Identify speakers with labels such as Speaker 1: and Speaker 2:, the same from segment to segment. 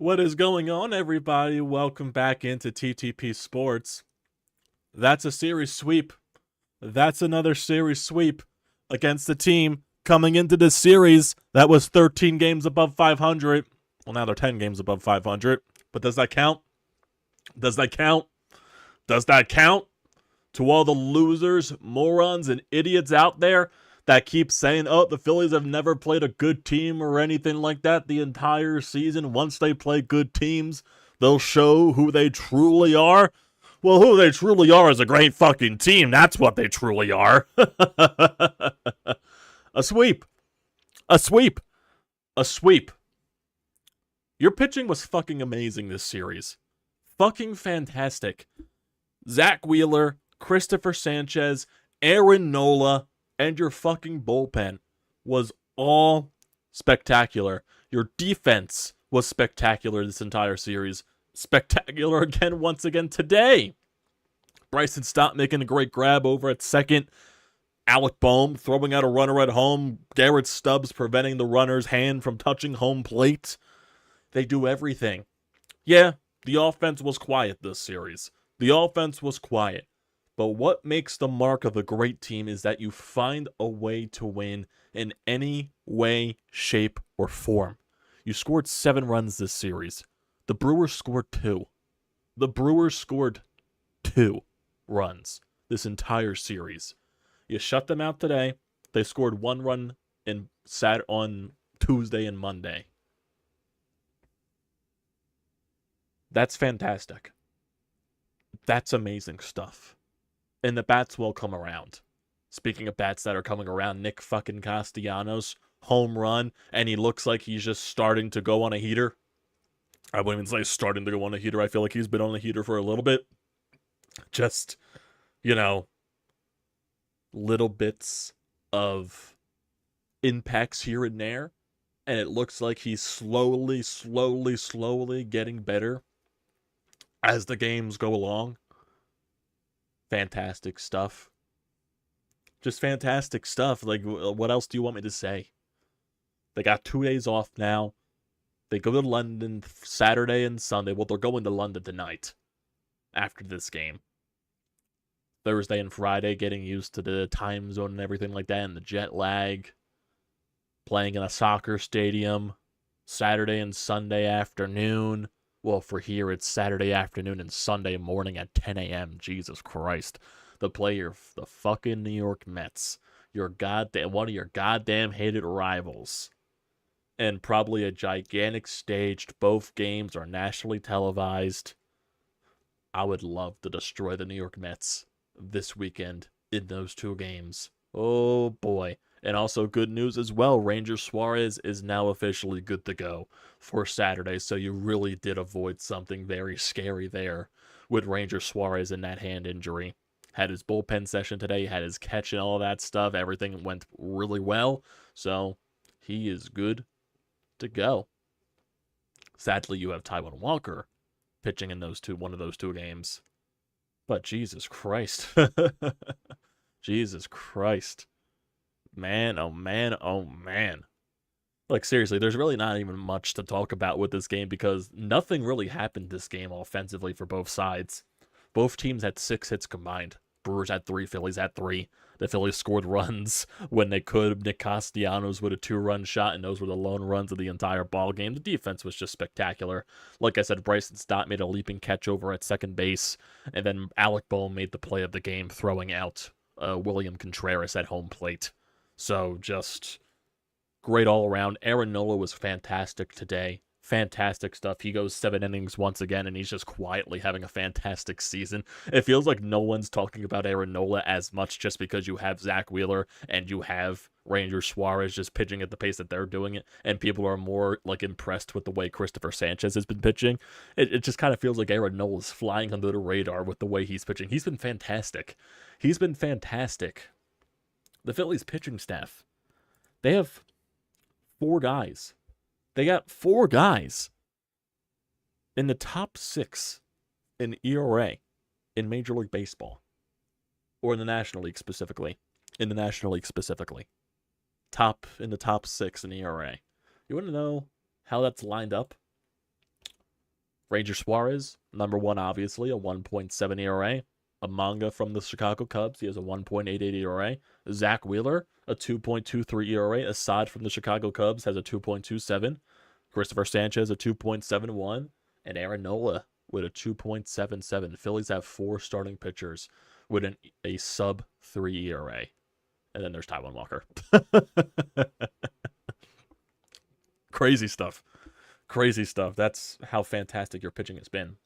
Speaker 1: What is going on, everybody? Welcome back into TTP Sports. That's a series sweep. That's another series sweep against the team coming into this series that was 13 games above 500. Well, now they're 10 games above 500. But does that count? Does that count? Does that count? To all the losers, morons, and idiots out there that keep saying, oh, the Phillies have never played a good team or anything like that the entire season. Once they play good teams, they'll show who they truly are. Well, who they truly are is a great fucking team. That's what they truly are. A sweep. A sweep. A sweep. Your pitching was fucking amazing this series. Fucking fantastic. Zack Wheeler, Christopher Sanchez, Aaron Nola, and your fucking bullpen was all spectacular. Your defense was spectacular this entire series. Spectacular again once again today. Bryson Stott making a great grab over at second. Alec Boehm throwing out a runner at home. Garrett Stubbs preventing the runner's hand from touching home plate. They do everything. Yeah, the offense was quiet this series. The offense was quiet. But what makes the mark of a great team is that you find a way to win in any way, shape, or form. You scored 7 runs this series. The Brewers scored 2. The Brewers scored 2 runs this entire series. You shut them out today. They scored 1 run on Tuesday and Monday. That's fantastic. That's amazing stuff. And the bats will come around. Speaking of bats that are coming around, Nick fucking Castellanos, home run, and he looks like he's just starting to go on a heater. I wouldn't even say starting to go on a heater. I feel like he's been on a heater for a little bit. Just, little bits of impacts here and there. And it looks like he's slowly getting better as the games go along. Fantastic stuff. Just fantastic stuff. Like, what else do you want me to say? They got 2 days off now. They go to London Saturday and Sunday. Well, they're going to London tonight after this game. Thursday and Friday, getting used to the time zone and everything like that, and the jet lag. Playing in a soccer stadium. Saturday and Sunday afternoon. Well, for here, it's Saturday afternoon and Sunday morning at 10 a.m. Jesus Christ. The fucking New York Mets. One of your goddamn hated rivals. And probably a gigantic staged. Both games are nationally televised. I would love to destroy the New York Mets this weekend in those 2 games. Oh, boy. And also good news as well, Ranger Suarez is now officially good to go for Saturday, so you really did avoid something very scary there with Ranger Suarez in that hand injury. Had his bullpen session today, had his catch and all that stuff, everything went really well, so he is good to go. Sadly, you have Taijuan Walker pitching in one of those 2 games. But Jesus Christ. Jesus Christ. Man, oh man, oh man. Like, seriously, there's really not even much to talk about with this game because nothing really happened this game offensively for both sides. Both teams had 6 hits combined. Brewers had 3, Phillies had 3. The Phillies scored runs when they could. Nick Castellanos with a 2-run shot, and those were the lone runs of the entire ball game. The defense was just spectacular. Like I said, Bryson Stott made a leaping catch over at second base, and then Alec Boehm made the play of the game, throwing out William Contreras at home plate. So, just great all around. Aaron Nola was fantastic today. Fantastic stuff. He goes 7 innings once again, and he's just quietly having a fantastic season. It feels like no one's talking about Aaron Nola as much just because you have Zack Wheeler and you have Ranger Suarez just pitching at the pace that they're doing it, and people are more, impressed with the way Christopher Sanchez has been pitching. It just kind of feels like Aaron Nola's flying under the radar with the way he's pitching. He's been fantastic. He's been fantastic. The Phillies pitching staff, they have 4 guys. They got 4 guys in the top 6 in ERA in Major League Baseball. Or in the National League specifically. In the National League specifically. In the top 6 in ERA. You want to know how that's lined up? Ranger Suarez, number one, obviously, a 1.7 ERA. A Manga from the Chicago Cubs, he has a 1.88 ERA. Zack Wheeler, a 2.23 ERA. Assad from the Chicago Cubs has a 2.27. Christopher Sanchez, a 2.71. And Aaron Nola with a 2.77. Phillies have 4 starting pitchers with a sub 3 ERA. And then there's Taijuan Walker. Crazy stuff. Crazy stuff. That's how fantastic your pitching has been.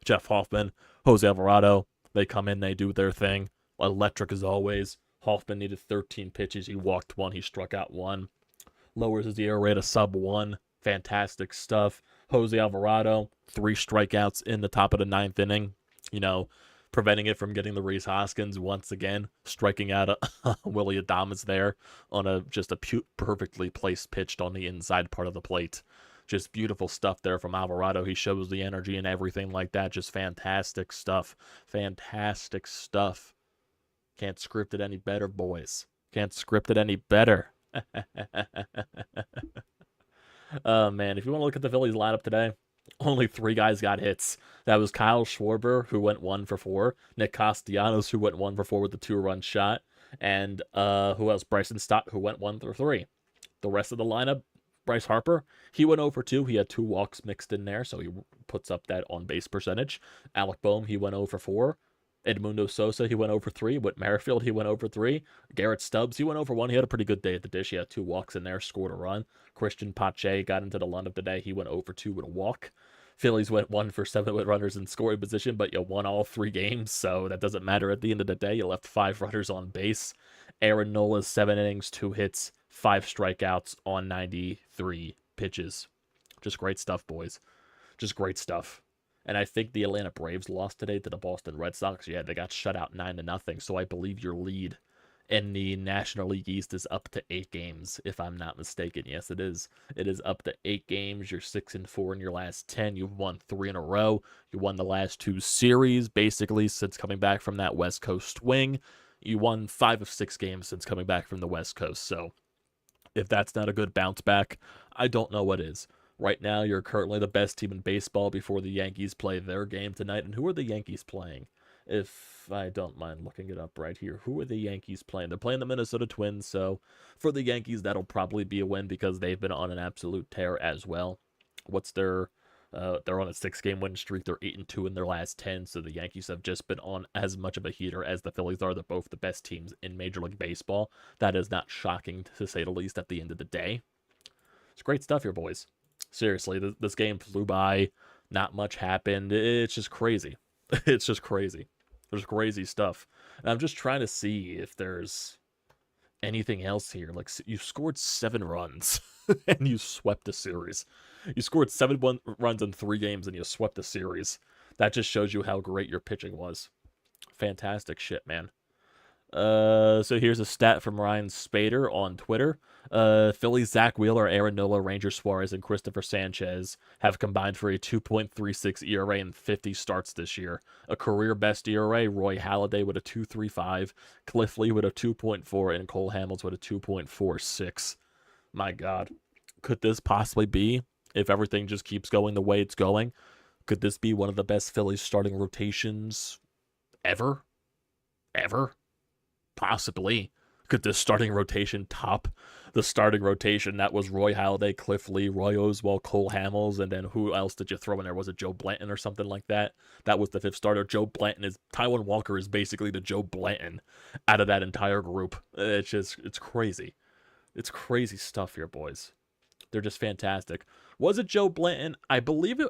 Speaker 1: Jeff Hoffman, Jose Alvarado, they come in, they do their thing. Electric as always. Hoffman needed 13 pitches. He walked 1. He struck out 1. Lowers his ERA to sub 1. Fantastic stuff. Jose Alvarado, 3 strikeouts in the top of the 9th inning. You know, preventing it from getting the Rhys Hoskins once again. Striking out Willie Adames there on a perfectly placed pitch on the inside part of the plate. Just beautiful stuff there from Alvarado. He shows the energy and everything like that. Just fantastic stuff. Fantastic stuff. Can't script it any better, boys. Can't script it any better. Oh, man. If you want to look at the Phillies lineup today, only 3 guys got hits. That was Kyle Schwarber, who went 1 for 4. Nick Castellanos, who went 1 for 4 with the 2-run shot. And who else? Bryson Stott, who went 1 for 3. The rest of the lineup, Bryce Harper, he went 0 for 2. He had 2 walks mixed in there, so he puts up that on-base percentage. Alec Boehm, he went 0 for 4. Edmundo Sosa, he went 0 for 3. Whit Merrifield, he went 0 for 3. Garrett Stubbs, he went 0 for 1. He had a pretty good day at the dish. He had 2 walks in there, scored a run. Christian Pache got into the lineup today. He went 0 for 2 with a walk. Phillies went 1 for 7 with runners in scoring position, but you won all 3 games, so that doesn't matter at the end of the day. You left 5 runners on base. Aaron Nola, 7 innings, 2 hits, 5 strikeouts on 93 pitches. Just great stuff, boys. Just great stuff. And I think the Atlanta Braves lost today to the Boston Red Sox. Yeah, they got shut out 9-0. So I believe your lead in the National League East is up to 8 games, if I'm not mistaken. Yes, it is. It is up to 8 games. You're 6-4 in your last 10. You've won 3 in a row. You won the last 2 series, basically, since coming back from that West Coast swing. You won 5 of 6 games since coming back from the West Coast. So if that's not a good bounce back, I don't know what is. Right now, you're currently the best team in baseball before the Yankees play their game tonight. And who are the Yankees playing? If I don't mind looking it up right here. Who are the Yankees playing? They're playing the Minnesota Twins, so for the Yankees, that'll probably be a win because they've been on an absolute tear as well. What's their... they're on a 6-game win streak. They're 8-2 in their last 10, so the Yankees have just been on as much of a heater as the Phillies are. They're both the best teams in Major League Baseball. That is not shocking, to say the least, at the end of the day. It's great stuff here, boys. Seriously, this game flew by. Not much happened. It's just crazy. It's just crazy. There's crazy stuff. And I'm just trying to see if there's anything else here. Like, you scored 7 runs and you swept a series. You scored 7 runs in 3 games and you swept a series. That just shows you how great your pitching was. Fantastic shit, man. So here's a stat from Ryan Spader on Twitter. Phillies Zack Wheeler, Aaron Nola, Ranger Suarez, and Christopher Sanchez have combined for a 2.36 ERA in 50 starts this year. A career best ERA, Roy Halladay with a 2.35, Cliff Lee with a 2.4, and Cole Hamels with a 2.46. My God. Could this possibly be, if everything just keeps going the way it's going, could this be one of the best Phillies starting rotations ever? Ever? Possibly. Could this starting rotation top the starting rotation that was Roy Halladay, Cliff Lee, Roy Oswalt, Cole Hamels, and then who else did you throw in there? Was it Joe Blanton or something like that? That was the 5th starter. Taijuan Walker is basically the Joe Blanton out of that entire group. It's crazy. It's crazy stuff here, boys. They're just fantastic. Was it Joe Blanton? I believe in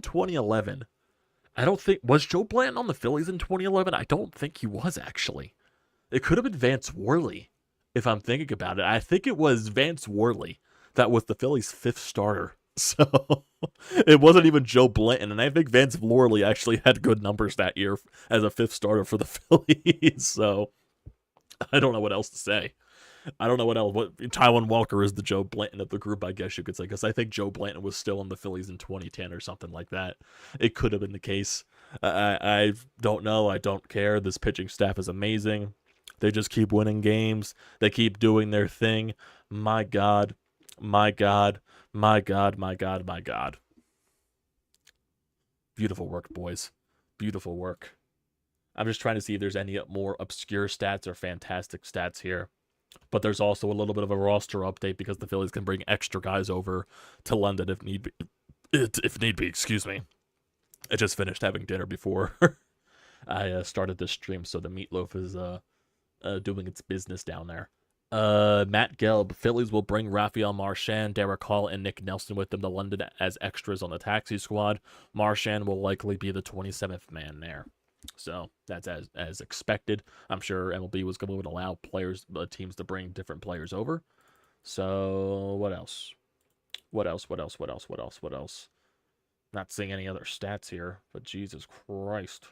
Speaker 1: 2011. Was Joe Blanton on the Phillies in 2011? I don't think he was, actually. It could have been Vance Worley, if I'm thinking about it. I think it was Vance Worley that was the Phillies' 5th starter. So it wasn't even Joe Blanton. And I think Vance Worley actually had good numbers that year as a 5th starter for the Phillies. So I don't know what else to say. I don't know what else. Taijuan Walker is the Joe Blanton of the group, I guess you could say, because I think Joe Blanton was still in the Phillies in 2010 or something like that. It could have been the case. I don't know. I don't care. This pitching staff is amazing. They just keep winning games. They keep doing their thing. My God. My God. My God. My God. My God. Beautiful work, boys. Beautiful work. I'm just trying to see if there's any more obscure stats or fantastic stats here. But there's also a little bit of a roster update because the Phillies can bring extra guys over to London if need be. If need be, excuse me. I just finished having dinner before I started this stream, so the meatloaf is doing its business down there. Matt Gelb, Phillies will bring Rafael Marchand, Derek Hall, and Nick Nelson with them to London as extras on the taxi squad. Marchand will likely be the 27th man there. So that's as expected. I'm sure MLB was going to allow teams to bring different players over. So what else? What else? Not seeing any other stats here, but Jesus Christ.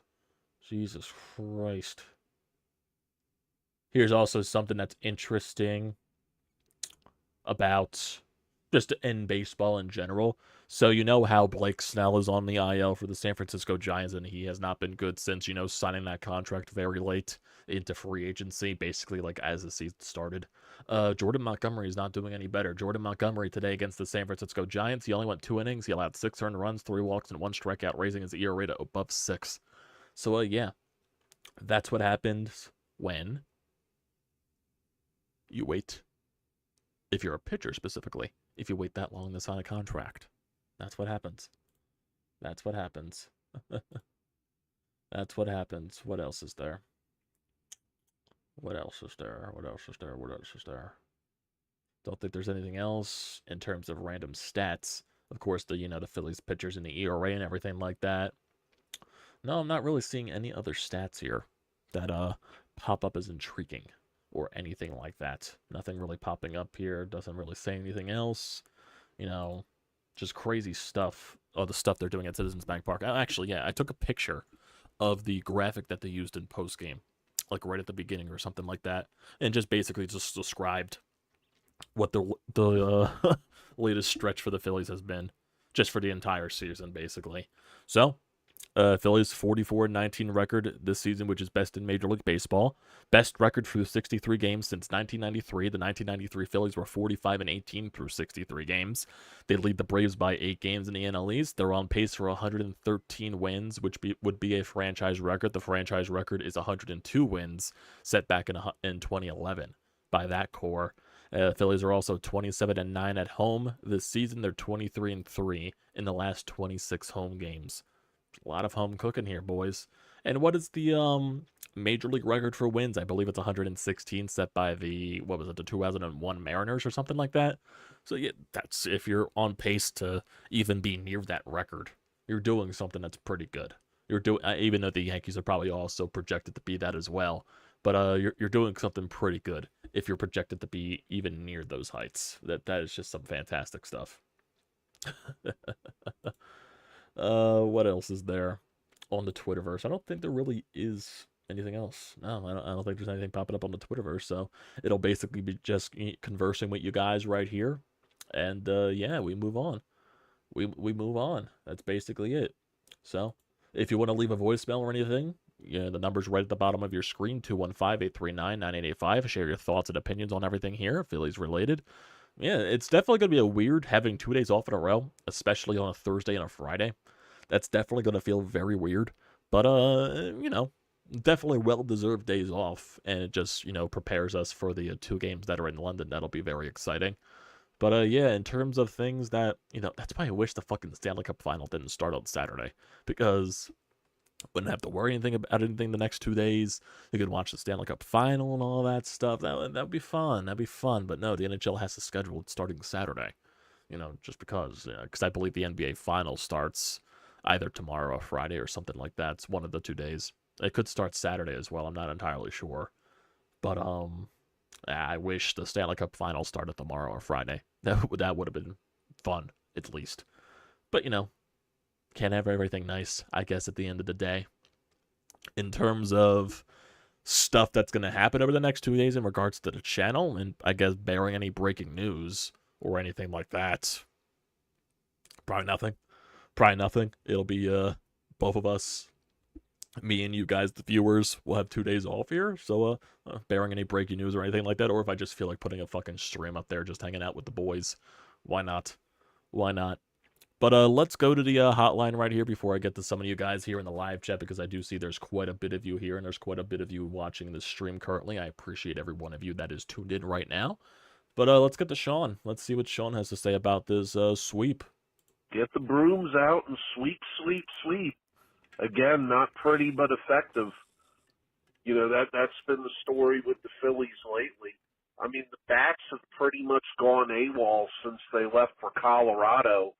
Speaker 1: Jesus Christ. Here's also something that's interesting about just in baseball in general. So you know how Blake Snell is on the IL for the San Francisco Giants, and he has not been good since, signing that contract very late into free agency, basically like as the season started. Jordan Montgomery is not doing any better. Jordan Montgomery today against the San Francisco Giants, he only went 2 innings. He allowed 6 earned runs, 3 walks, and 1 strikeout, raising his ERA to above 6. So, yeah, that's what happens when you wait. If you're a pitcher specifically, if you wait that long to sign a contract, that's what happens. That's what happens. That's what happens. What else is there? What else is there? What else is there? What else is there? Don't think there's anything else in terms of random stats. Of course, the Phillies pitchers and the ERA and everything like that. No, I'm not really seeing any other stats here that pop up as intriguing or anything like that. Nothing really popping up here. Doesn't really say anything else. Just crazy stuff. Oh, the stuff they're doing at Citizens Bank Park. Actually, yeah, I took a picture of the graphic that they used in post-game, like right at the beginning or something like that, and just basically just described what the latest stretch for the Phillies has been, just for the entire season, basically. So, Phillies 44-19 record this season, which is best in Major League Baseball. Best record through 63 games since 1993. The 1993 Phillies were 45-18 through 63 games. They lead the Braves by 8 games in the NL East. They're on pace for 113 wins, which would be a franchise record. The franchise record is 102 wins, set back in 2011 by that core. Phillies are also 27-9 at home this season. They're 23-3 in the last 26 home games. A lot of home cooking here, boys. And what is the Major League record for wins? I believe it's 116, set by the 2001 Mariners or something like that. So yeah, that's if you're on pace to even be near that record, you're doing something that's pretty good. You're doing even though the Yankees are probably also projected to be that as well. But you're doing something pretty good if you're projected to be even near those heights. That is just some fantastic stuff. What else is there on the Twitterverse? I don't think there really is anything else. No, I don't think there's anything popping up on the Twitterverse. So it'll basically be just conversing with you guys right here, and yeah, we move on. We move on. That's basically it. So if you want to leave a voicemail or anything, the number's right at the bottom of your screen, 215-839-9885. Share your thoughts and opinions on everything here, Phillies related. Yeah, it's definitely going to be a weird having 2 days off in a row, especially on a Thursday and a Friday. That's definitely going to feel very weird. But, definitely well-deserved days off. And it just, prepares us for the 2 games that are in London. That'll be very exciting. But, yeah, in terms of things that, that's why I wish the fucking Stanley Cup Final didn't start on Saturday. Because wouldn't have to worry about anything the next 2 days. You could watch the Stanley Cup Final and all that stuff. That would be fun. That'd be fun. But no, the NHL has to schedule it starting Saturday. Just because I believe the NBA Final starts either tomorrow or Friday or something like that. It's one of the 2 days. It could start Saturday as well. I'm not entirely sure. But I wish the Stanley Cup Final started tomorrow or Friday. That would have been fun, at least. But can't have everything nice, I guess, at the end of the day. In terms of stuff that's going to happen over the next 2 days in regards to the channel, and I guess bearing any breaking news or anything like that, probably nothing. It'll be both of us, me and you guys, the viewers, will have 2 days off here. So bearing any breaking news or anything like that, or if I just feel like putting a fucking stream up there, just hanging out with the boys, why not? But let's go to the hotline right here before I get to some of you guys here in the live chat, because I do see there's quite a bit of you here and there's quite a bit of you watching the stream currently. I appreciate every one of you that is tuned in right now. But let's get to Sean. Let's see what Sean has to say about this sweep.
Speaker 2: Get the brooms out and sweep, sweep, sweep. Again, not pretty but effective. You know, that's been the story with the Phillies lately. I mean, the bats have pretty much gone AWOL since they left for Colorado.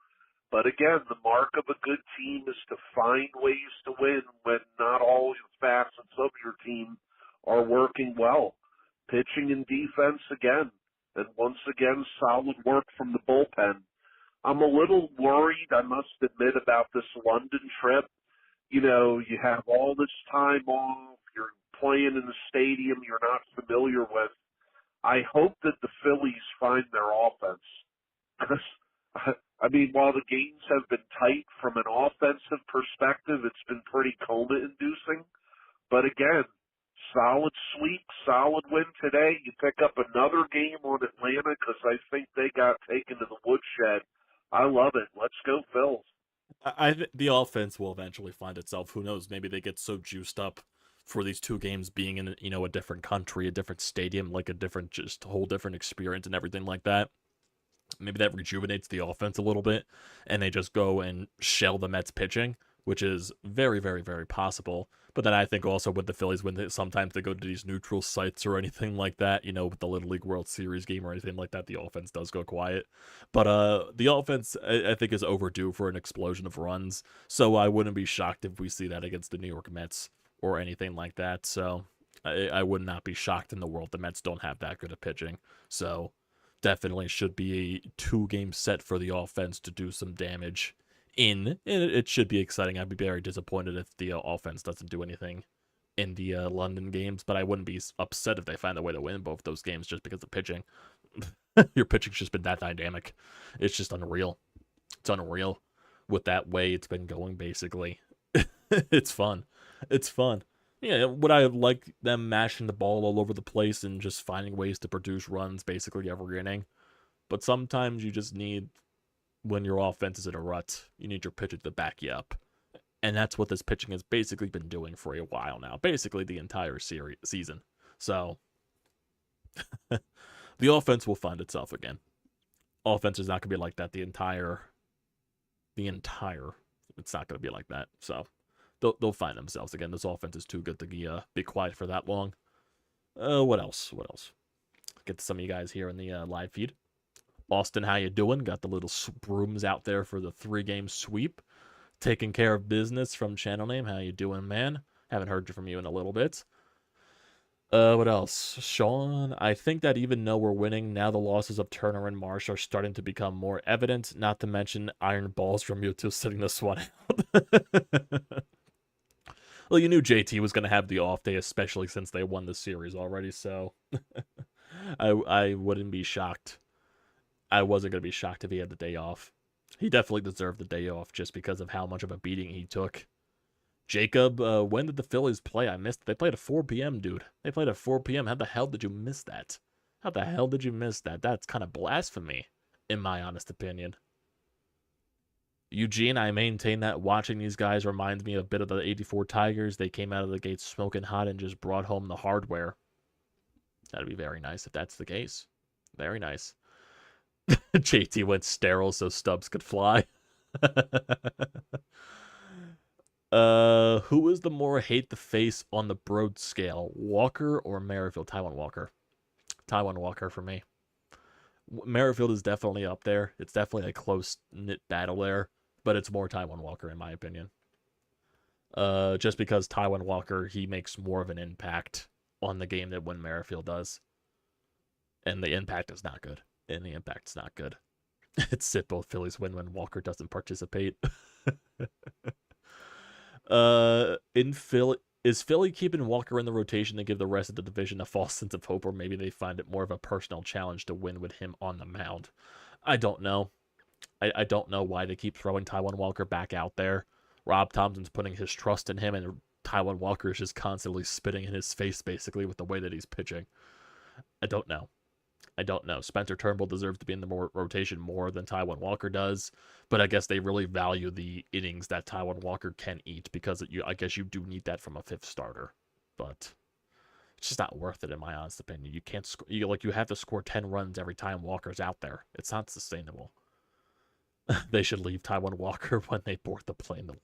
Speaker 2: But again, the mark of a good team is to find ways to win when not all facets of your team are working well. Pitching and defense again. And once again, solid work from the bullpen. I'm a little worried, I must admit, about this London trip. You know, you have all this time off, you're playing in the stadium you're not familiar with. I hope that the Phillies find their offense. Because, I mean, while the games have been tight from an offensive perspective, it's been pretty coma-inducing. But again, solid sweep, solid win today. You pick up another game on Atlanta because I think they got taken to the woodshed. I love it. Let's go, Phils.
Speaker 1: The offense will eventually find itself. Who knows? Maybe they get so juiced up for these two games being in, you know, a different country, a different stadium, like a different, just a whole different experience and everything like that. Maybe that rejuvenates the offense a little bit, and they just go and shell the Mets pitching, which is very, very, very possible. But then I think also with the Phillies, when sometimes they go to these neutral sites or anything like that, you know, with the Little League World Series game or anything like that, the offense does go quiet. But the offense, I think, is overdue for an explosion of runs. So I wouldn't be shocked if we see that against the New York Mets or anything like that. So I would not be shocked in the world. The Mets don't have that good of pitching. So definitely should be a 2-game set for the offense to do some damage. It should be exciting. I'd be very disappointed if the offense doesn't do anything in the London games, but I wouldn't be upset if they find a way to win both those games just because of pitching. Your pitching's just been that dynamic. It's just unreal. It's unreal with that way it's been going, basically. It's fun. It's fun. Yeah, would I like them mashing the ball all over the place and just finding ways to produce runs basically every inning? But sometimes you just need, when your offense is in a rut, you need your pitcher to back you up. And that's what this pitching has basically been doing for a while now. Basically the entire season. So, the offense will find itself again. Offense is not going to be like that the entire, it's not going to be like that. So, they'll find themselves again. This offense is too good to be quiet for that long. What else? Get to some of you guys here in the live feed. Austin, how you doing? Got the little brooms out there for the 3-game sweep. Taking care of business from channel name. How you doing, man? Haven't heard from you in a little bit. What else? Sean, I think that even though we're winning, now the losses of Turner and Marsh are starting to become more evident, not to mention iron balls from Realmuto sitting this one out. Well, you knew JT was going to have the off day, especially since they won the series already, so I wouldn't be shocked. I wasn't going to be shocked if he had the day off. He definitely deserved the day off just because of how much of a beating he took. Jacob, when did the Phillies play? I missed. They played at 4 p.m., dude. They played at 4 p.m. How the hell did you miss that? How the hell did you miss that? That's kind of blasphemy, in my honest opinion. Eugene, I maintain that watching these guys reminds me a bit of the 84 Tigers. They came out of the gate smoking hot and just brought home the hardware. That'd be very nice if that's the case. Very nice. JT went sterile so Stubbs could fly. Who is the more hate the face on the Broad scale? Walker or Merrifield? Taijuan Walker. Taijuan Walker for me. Merrifield is definitely up there. It's definitely a close-knit battle there, but it's more Taijuan Walker in my opinion. Just because Taijuan Walker, he makes more of an impact on the game than when Merrifield does. And the impact is not good. It's sit both Phillies win when Walker doesn't participate. Is Philly keeping Walker in the rotation to give the rest of the division a false sense of hope, or maybe they find it more of a personal challenge to win with him on the mound? I don't know. I don't know why they keep throwing Taijuan Walker back out there. Rob Thompson's putting his trust in him, and Taijuan Walker is just constantly spitting in his face, basically, with the way that he's pitching. I don't know. I don't know. Spencer Turnbull deserves to be in the rotation more than Taijuan Walker does, but I guess they really value the innings that Taijuan Walker can eat because I guess you do need that from a fifth starter, but it's just not worth it in my honest opinion. You can't you have to score 10 runs every time Walker's out there. It's not sustainable. They should leave Taijuan Walker when they board the plane to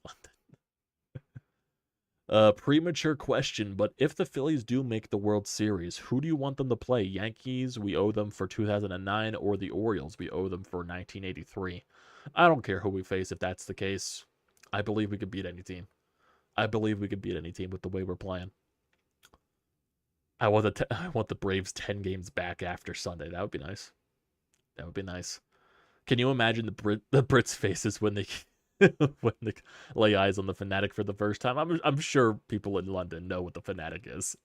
Speaker 1: London. Premature question, but if the Phillies do make the World Series, who do you want them to play? Yankees, we owe them for 2009, or the Orioles, we owe them for 1983? I don't care who we face if that's the case. I believe we could beat any team. I believe we could beat any team with the way we're playing. I want the Braves 10 games back after Sunday. That would be nice. That would be nice. Can you imagine the Brits' faces when they when they lay eyes on the Fanatic for the first time? I'm sure people in London know what the Fanatic is.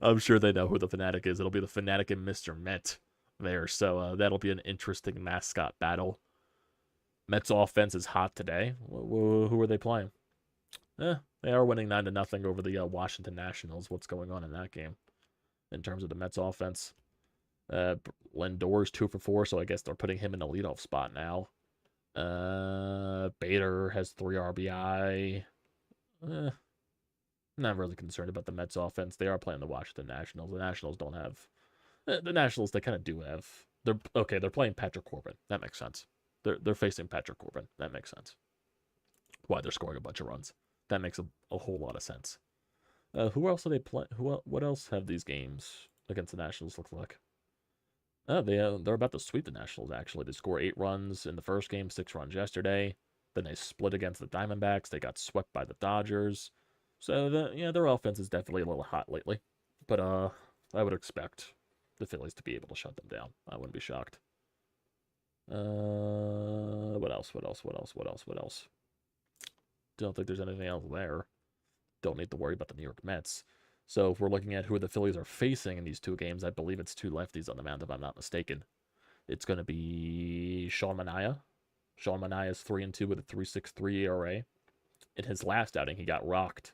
Speaker 1: I'm sure they know who the Fanatic is. It'll be the Fanatic and Mr. Met there. So that'll be an interesting mascot battle. Mets offense is hot today. Who are they playing? They are winning 9-0 over the Washington Nationals. What's going on in that game in terms of the Mets offense? Lindor's 2 for 4, so I guess they're putting him in the leadoff spot now. Bader has 3 RBI. Not really concerned about the Mets offense. They are playing the Washington Nationals. The Nationals don't have the Nationals. They kind of do have. They're playing Patrick Corbin. That makes sense. They're facing Patrick Corbin. That makes sense. Why they're scoring a bunch of runs. That makes a whole lot of sense. Who else are they playing? What else have these games against the Nationals look like? Oh, they're about to sweep the Nationals, actually. They score 8 runs in the first game, 6 runs yesterday. Then they split against the Diamondbacks. They got swept by the Dodgers. So, their offense is definitely a little hot lately. But I would expect the Phillies to be able to shut them down. I wouldn't be shocked. What else? Don't think there's anything else there. Don't need to worry about the New York Mets. So if we're looking at who the Phillies are facing in these 2 games, I believe it's 2 lefties on the mound, if I'm not mistaken. It's going to be Sean Manaea. Sean Manaea is 3-2 with a 3.63 ERA. In his last outing, he got rocked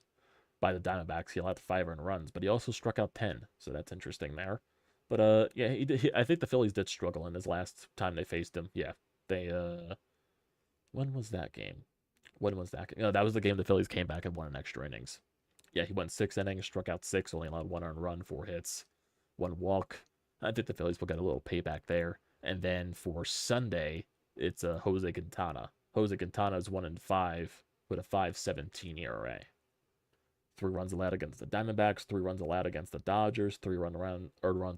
Speaker 1: by the Diamondbacks. He allowed 5 earned runs, but he also struck out 10, so that's interesting there. But I think the Phillies did struggle in his last time they faced him. Yeah, they when was that game? No, that was the game the Phillies came back and won in extra innings. Yeah, he went 6 innings, struck out 6, only allowed 1 earned run, 4 hits, 1 walk. I think the Phillies will get a little payback there. And then for Sunday, it's Jose Quintana. Jose Quintana is 1-5 with a 5.17 ERA. 3 runs allowed against the Diamondbacks, 3 runs allowed against the Dodgers, 3 runs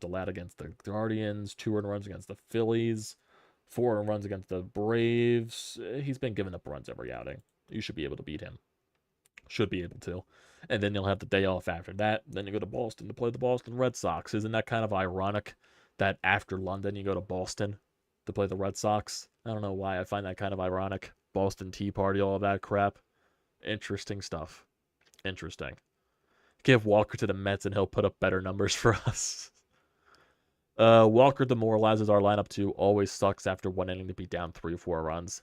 Speaker 1: allowed against the Guardians, 2 earned runs against the Phillies, 4 earned runs against the Braves. He's been giving up runs every outing. You should be able to beat him. Should be able to. And then you'll have the day off after that. Then you go to Boston to play the Boston Red Sox. Isn't that kind of ironic that after London you go to Boston to play the Red Sox? I don't know why I find that kind of ironic. Boston Tea Party, all of that crap. Interesting stuff. Interesting. Give Walker to the Mets and he'll put up better numbers for us. Walker demoralizes our lineup too. Always sucks after 1 inning to be down 3 or 4 runs.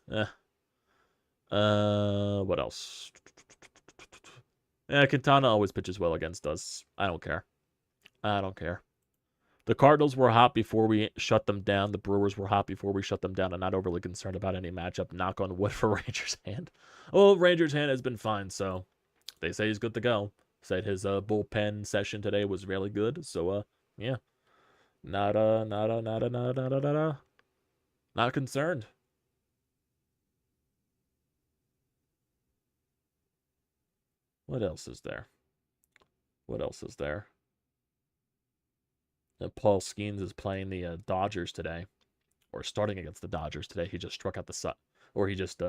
Speaker 1: What else? Yeah, Quintana always pitches well against us. I don't care. The Cardinals were hot before we shut them down. The Brewers were hot before we shut them down. I'm not overly concerned about any matchup. Knock on wood for Rangers' hand. Well, Rangers' hand has been fine, so they say he's good to go. Said his bullpen session today was really good. So, yeah. Not concerned. What else is there? Paul Skeens is playing the Dodgers today, or starting against the Dodgers today. He just struck out he just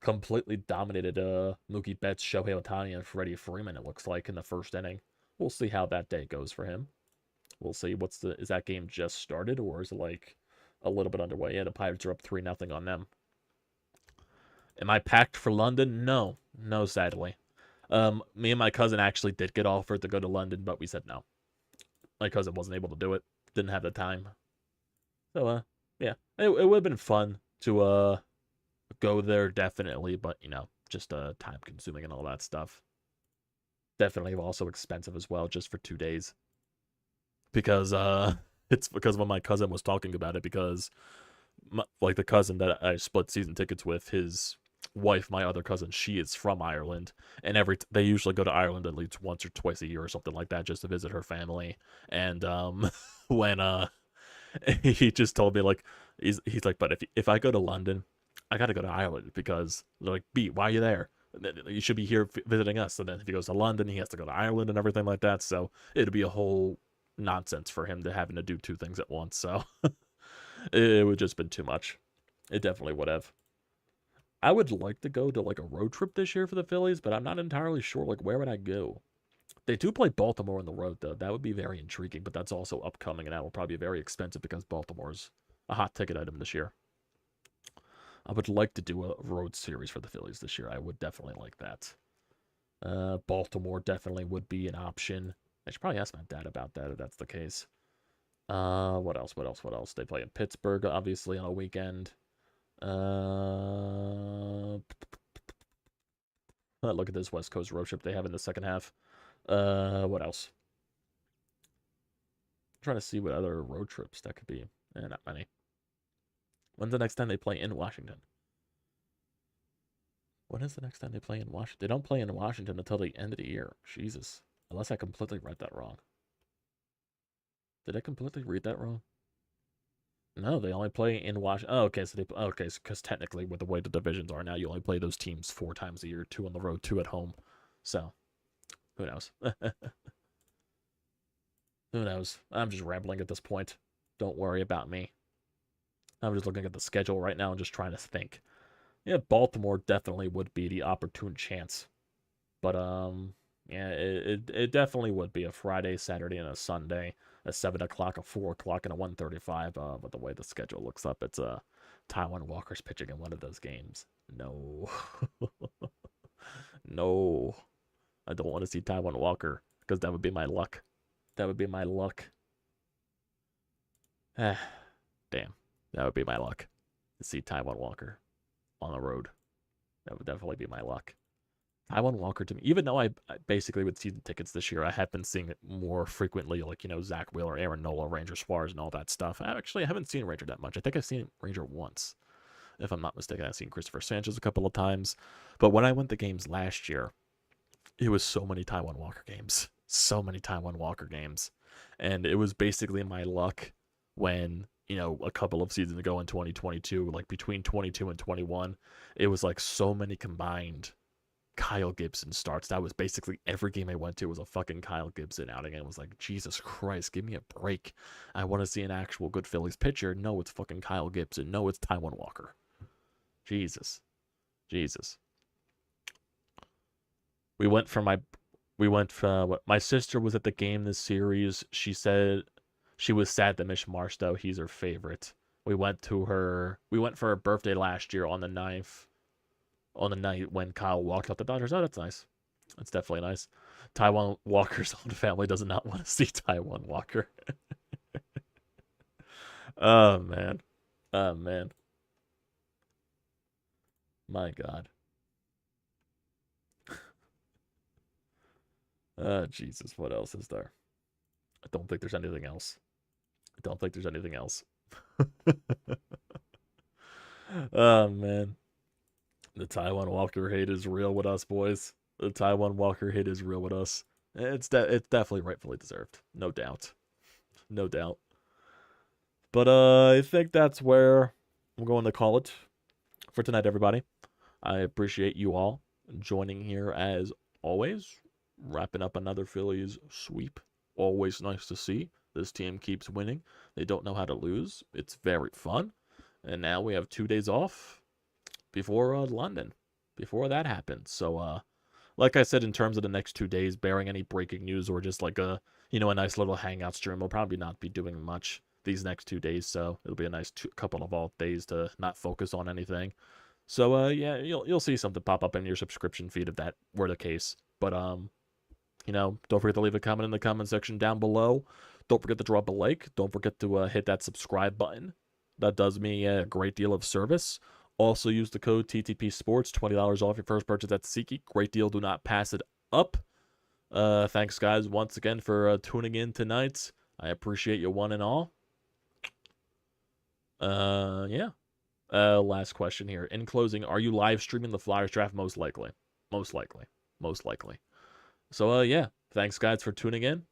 Speaker 1: completely dominated Mookie Betts, Shohei Ohtani, and Freddie Freeman, it looks like, in the first inning. We'll see how that day goes for him. We'll see. Is that game just started, or is it like a little bit underway? Yeah, the Pirates are up 3-0 on them. Am I packed for London? No, sadly. Me and my cousin actually did get offered to go to London, but we said no. My cousin wasn't able to do it. Didn't have the time. So, yeah. It would have been fun to go there, definitely, but, just time consuming and all that stuff. Definitely also expensive as well, just for 2 days. Because, It's because when my cousin was talking about it, because like the cousin that I split season tickets with, his wife, my other cousin, she is from Ireland, and they usually go to Ireland at least once or twice a year or something like that just to visit her family. And when he just told me like he's like, but if I go to London, I got to go to Ireland because they're like, B, why are you there? You should be here visiting us. And then if he goes to London, he has to go to Ireland and everything like that. So it'd be a whole nonsense for him to having to do two things at once. So it would just been too much. It definitely would have. I would like to go to like a road trip this year for the Phillies, but I'm not entirely sure like where would I go. They do play Baltimore on the road though. That would be very intriguing, but that's also upcoming and that will probably be very expensive because Baltimore's a hot ticket item this year. I would like to do a road series for the Phillies this year. I would definitely like that. Baltimore definitely would be an option. I should probably ask my dad about that if that's the case. What else? What else? What else? They play in Pittsburgh, obviously, on a weekend. Look at this West Coast road trip they have in the second half. What else? I'm trying to see what other road trips that could be. Not many. When's the next time they play in Washington? When is the next time they play in Washington? They don't play in Washington until the end of the year. Jesus. Unless I completely read that wrong. Did I completely read that wrong? No, they only play in Washington. Oh, okay, so because technically with the way the divisions are now, you only play those teams 4 times a year, 2 on the road, 2 at home. So, who knows? Who knows? I'm just rambling at this point. Don't worry about me. I'm just looking at the schedule right now and just trying to think. Yeah, Baltimore definitely would be the opportune chance. But, yeah, it definitely would be a Friday, Saturday, and a Sunday. A 7 o'clock, a 4 o'clock, and a 1:35. But the way the schedule looks up, it's Taijuan Walker's pitching in one of those games. No. No. I don't want to see Taijuan Walker because that would be my luck. That would be my luck. Damn. That would be my luck to see Taijuan Walker on the road. That would definitely be my luck. Taijuan Walker to me, even though I basically with season tickets this year, I have been seeing it more frequently, like, you know, Zack Wheeler, Aaron Nola, Ranger Suarez, and all that stuff. I haven't seen Ranger that much. I think I've seen Ranger once, if I'm not mistaken. I've seen Christopher Sanchez a couple of times. But when I went to games last year, it was so many Taijuan Walker games. So many Taijuan Walker games. And it was basically my luck when, you know, a couple of seasons ago in 2022, like between 22 and 21, it was like so many combined Kyle Gibson starts. That was basically every game I went to was a fucking Kyle Gibson outing. And it was like, Jesus Christ, give me a break. I want to see an actual good Phillies pitcher. No, it's fucking Kyle Gibson. No, it's Taijuan Walker. Jesus. My sister was at the game this series. She said she was sad that Mitch Marsh, though, he's her favorite. We went for her birthday last year on the 9th. On the night when Kyle walked out the Dodgers. Oh, that's nice. That's definitely nice. Taijuan Walker's own family does not want to see Taijuan Walker. Oh, man. Oh, man. My God. Jesus, what else is there? I don't think there's anything else. Oh, man. The Taijuan Walker hate is real with us, boys. The Taijuan Walker hate is real with us. It's definitely rightfully deserved. No doubt. No doubt. But I think that's where I'm going to call it for tonight, everybody. I appreciate you all joining here as always. Wrapping up another Phillies sweep. Always nice to see. This team keeps winning. They don't know how to lose. It's very fun. And now we have 2 days off before London, before that happens. So, like I said, in terms of the next 2 days, bearing any breaking news or just like a nice little hangout stream, we'll probably not be doing much these next 2 days. So it'll be a nice couple of off days to not focus on anything. So, yeah, you'll see something pop up in your subscription feed if that were the case. But, don't forget to leave a comment in the comment section down below. Don't forget to drop a like. Don't forget to hit that subscribe button. That does me a great deal of service. Also use the code TTPSPORTS, $20 off your first purchase at SEATGEEK. Great deal. Do not pass it up. Thanks, guys, once again for tuning in tonight. I appreciate you one and all. Yeah. Last question here. In closing, are you live streaming the Flyers draft? Most likely. Most likely. Most likely. So, yeah. Thanks, guys, for tuning in.